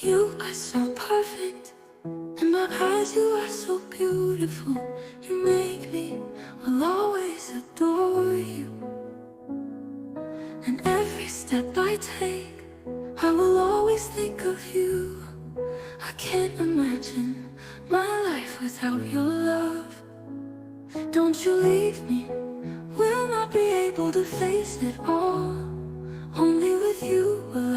You are so perfect. In my eyes, you are so beautiful. You make me, will always adore you. And every step I take, I will always think of you. I can't imagine my life without your love. Don't you leave me, we'll not be able to face it all. Only with you will